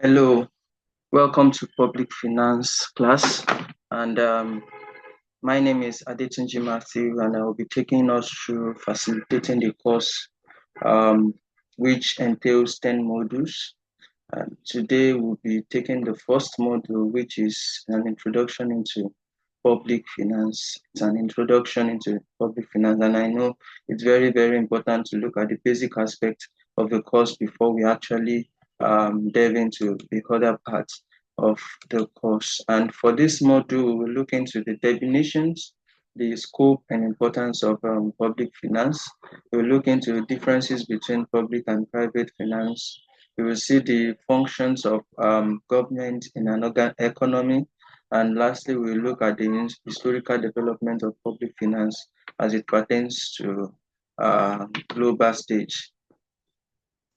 Hello, welcome to public finance class. And my name is Adetunji Matthew, and I will be taking us through facilitating the course, um, which entails 10 modules. And today we'll be taking the first module, which is an introduction into public finance. It's an introduction into public finance, and I know it's very, very important to look at the basic aspect of the course before we actually delve into the other parts of the course. And for this module, we will look into the definitions, the scope and importance of public finance. We'll look into the differences between public and private finance. We will see the functions of government in an economy. And lastly, we'll look at the historical development of public finance as it pertains to global stage.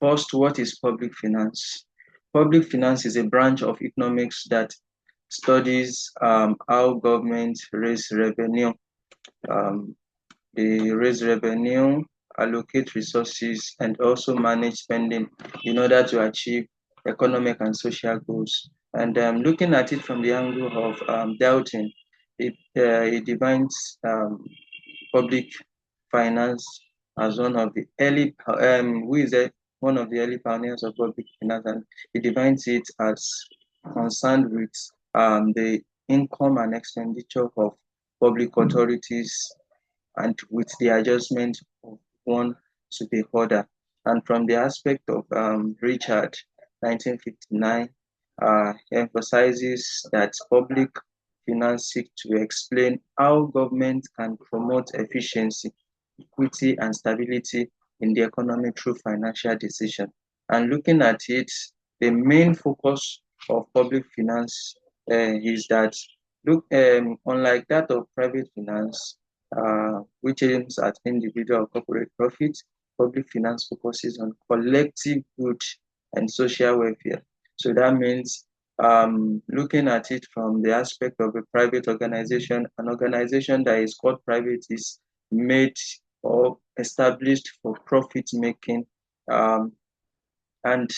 First, what is public finance? Public finance is a branch of economics that studies how governments raise revenue. Um, they raise revenue, allocate resources, and also manage spending in order to achieve economic and social goals. And looking at it from the angle of Dalton, it defines public finance as one of the early, who is one of the early pioneers of public finance, and it defines it as concerned with the income and expenditure of public authorities and with the adjustment of one to the other. And from the aspect of Richard, 1959, emphasizes that public finance seek to explain how government can promote efficiency, equity, and stability in the economy through financial decision. And looking at it, the main focus of public finance is that unlike that of private finance, which aims at individual or corporate profit, public finance focuses on collective good and social welfare. So that means looking at it from the aspect of a private organization, an organization that is called private is made or established for profit making. Um, and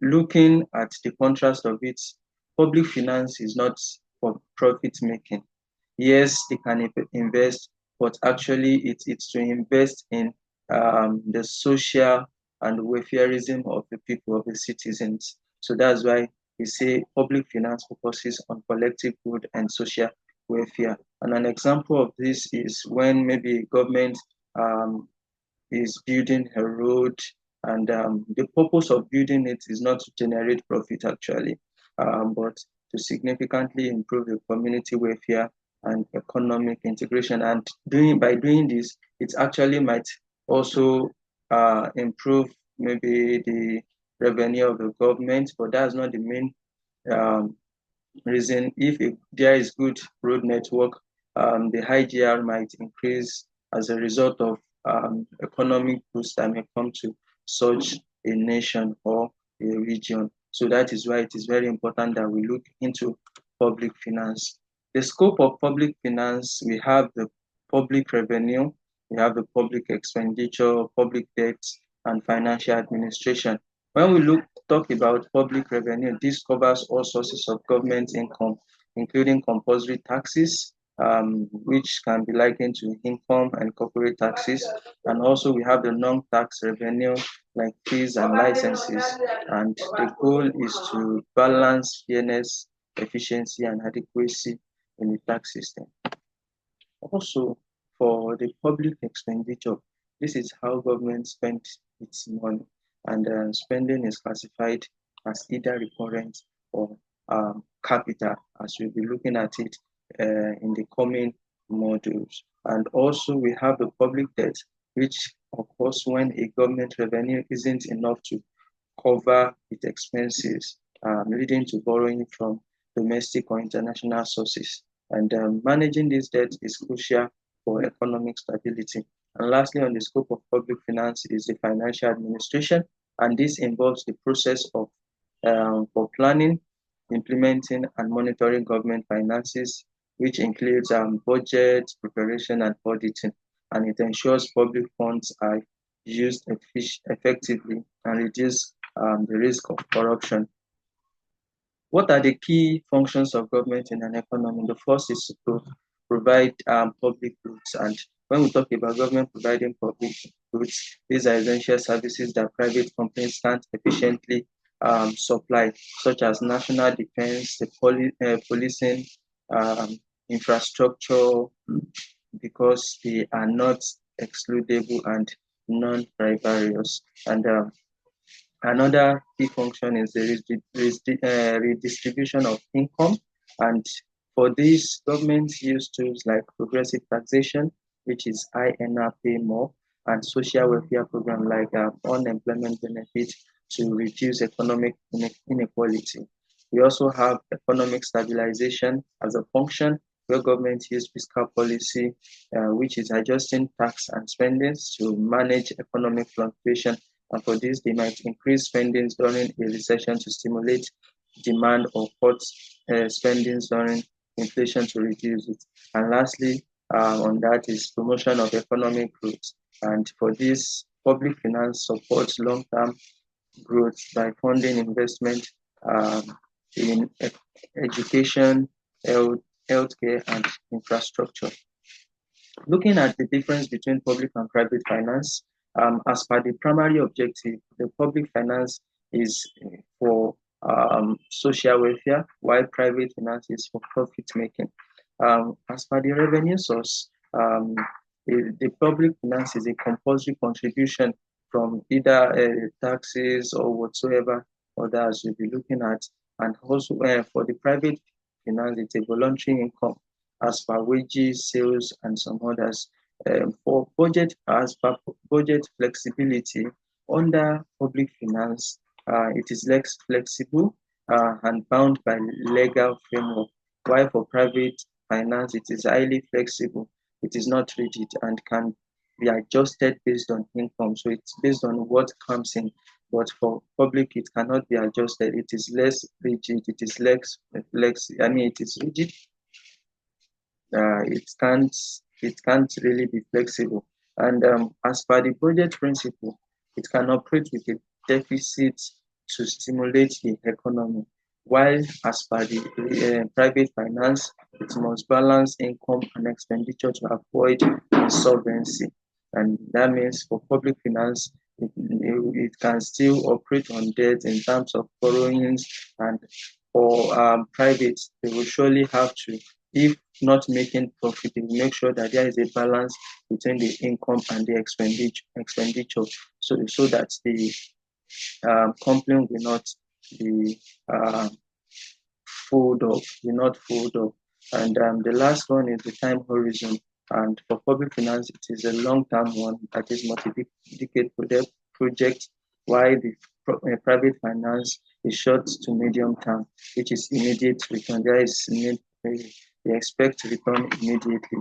looking at the contrast of it, public finance is not for profit making. Yes, they can invest, but actually it's to invest in the social and welfareism of the people, of the citizens. So that's why we say public finance focuses on collective good and social welfare. And an example of this is when maybe government um, is building a road, and the purpose of building it is not to generate profit actually, but to significantly improve the community welfare and economic integration. And doing this, it actually might also improve maybe the revenue of the government, but that's not the main um, reason. If there is good road network, the IGR might increase as a result of economic boost that may come to such a nation or a region. So that is why it is very important that we look into public finance. The scope of public finance, we have the public revenue, we have the public expenditure, public debt, and financial administration. When we talk about public revenue, this covers all sources of government income, including compulsory taxes, which can be likened to income and corporate taxes. And also we have the non-tax revenue like fees and licenses. And the goal is to balance fairness, efficiency, and adequacy in the tax system. Also, for the public expenditure, this is how government spends its money, and spending is classified as either recurrent or capital, as we'll be looking at it in the coming modules. And also, we have the public debt, which occurs when a government revenue isn't enough to cover its expenses, leading to borrowing from domestic or international sources. And managing this debt is crucial for economic stability. And lastly, on the scope of public finance is the financial administration, and this involves the process of for planning, implementing, and monitoring government finances, which includes budget preparation and auditing, and it ensures public funds are used effectively and reduce the risk of corruption. What are the key functions of government in an economy? The first is to provide public goods. And when we talk about government providing public goods, these are essential services that private companies can't efficiently supply, such as national defense, the policing, um, infrastructure, because they are not excludable and non-precarious. And another key function is the redistribution of income. And for this, governments use tools like progressive taxation, which is INR pay more, and social welfare program like unemployment benefit to reduce economic inequality. We also have economic stabilization as a function where government use fiscal policy, which is adjusting tax and spendings to manage economic fluctuation, and for this, they might increase spendings during a recession to stimulate demand or cut spendings during inflation to reduce it. And lastly, on that is promotion of economic growth. And for this, public finance supports long-term growth by funding investment um, in education, health, healthcare, and infrastructure. Looking at the difference between public and private finance, as per the primary objective, the public finance is for social welfare, while private finance is for profit making. As per the revenue source, the public finance is a compulsory contribution from either taxes or whatsoever others you'll be looking at. And also for the private finance, it's a voluntary income as per wages, sales, and some others. For budget, as per budget flexibility, under public finance, it is less flexible and bound by legal framework, while for private finance, it is highly flexible. It is not rigid and can be adjusted based on income. So it's based on what comes in. But for public, it cannot be adjusted. It is less rigid. It is less flex. I mean, it is rigid, it can't really be flexible. And as per the budget principle, it can operate with a deficit to stimulate the economy. While as per the private finance, it must balance income and expenditure to avoid insolvency. And that means for public finance, it can still operate on debt in terms of borrowings, and for private, they will surely have to, if not making profit, they will make sure that there is a balance between the income and the expenditure, so that the company will not be uh, fold up. And the last one is the time horizon. And for public finance, it is a long-term one, that is multi-decade project, while the private finance is short to medium term, which is immediate return. They expect return immediately.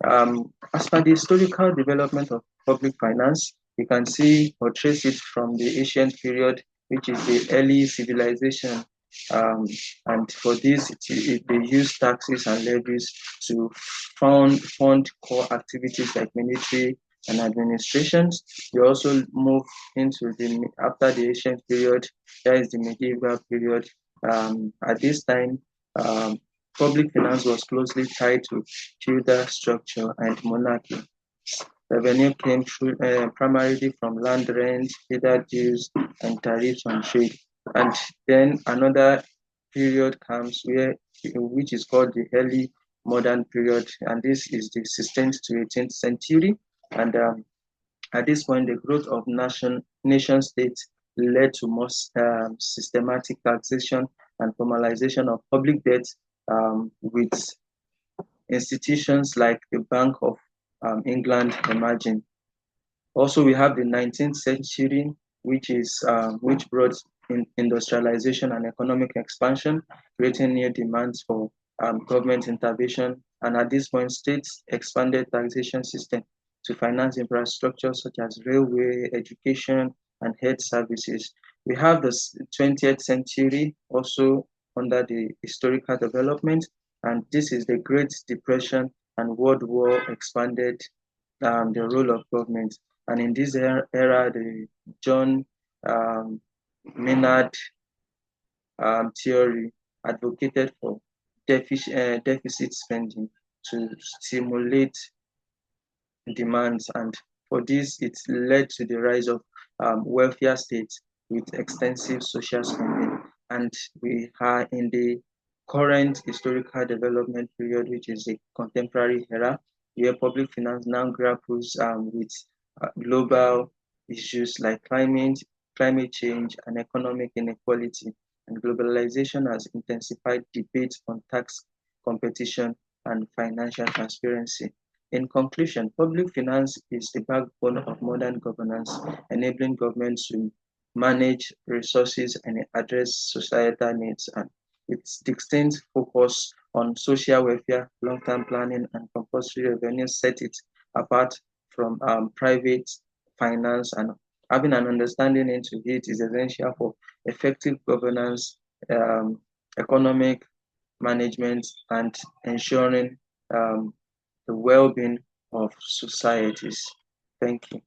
As per the historical development of public finance, you can see or trace it from the ancient period, which is the early civilization. Um, and for this, they use taxes and levies to fund core activities like military and administrations. We also move into after the ancient period, that is the medieval period. At this time, um, public finance was closely tied to feudal structure and monarchy. Revenue came through primarily from land rent, feudal dues, and tariffs on trade. And then another period comes which is called the early modern period, and this is the 16th to 18th century. And at this point, the growth of nation states led to more systematic taxation and formalization of public debt, with institutions like the Bank of England emerging. Also, we have the 19th century, which brought in industrialization and economic expansion, creating new demands for government intervention. And at this point, states expanded taxation system to finance infrastructure such as railway, education, and health services. We have the 20th century also under the historical development, and this is the Great Depression and World War expanded the role of government. And in this era, the John Maynard theory advocated for deficit spending to stimulate demands, and for this, it led to the rise of welfare states with extensive social spending. And we are in the current historical development period, which is a contemporary era, where public finance now grapples with global issues like climate change, and economic inequality. And globalization has intensified debate on tax competition and financial transparency. In conclusion, public finance is the backbone of modern governance, enabling governments to manage resources and address societal needs. And its distinct focus on social welfare, long-term planning, and compulsory revenue set it apart from private finance. And having an understanding into it is essential for effective governance, um, economic management, and ensuring the well-being of societies. Thank you.